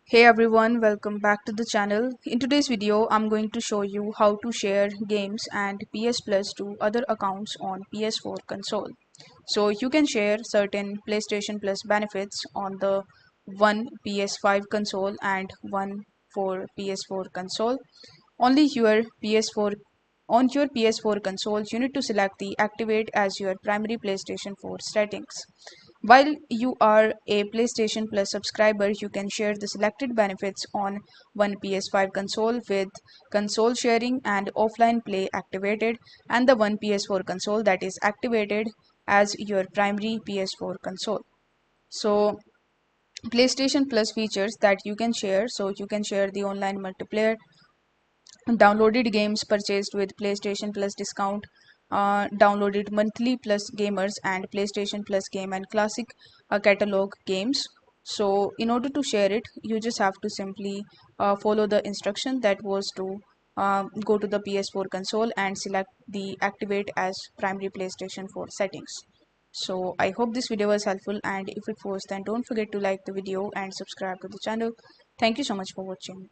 Hey everyone, welcome back to the channel. In today's video, I'm going to show you how to share games and PS Plus to other accounts on PS4 console. So you can share certain PlayStation Plus benefits on the one PS5 console and one for PS4 console. Only your PS4 On your PS4 console, you need to select the Activate as your primary PlayStation 4 settings. While you are a PlayStation Plus subscriber, you can share the selected benefits on one PS5 console with console sharing and offline play activated, and the one PS4 console that is activated as your primary PS4 console. So PlayStation Plus features that you can share. So you can share the online multiplayer, downloaded games purchased with PlayStation Plus discount, downloaded monthly plus gamers, and PlayStation Plus game and classic catalog games. So in order to share it, you just have to simply follow the instruction that was to go to the PS4 console and select the activate as primary PlayStation 4 settings. So I hope this video was helpful, and if it was, then don't forget to like the video and subscribe to the channel. Thank you so much for watching.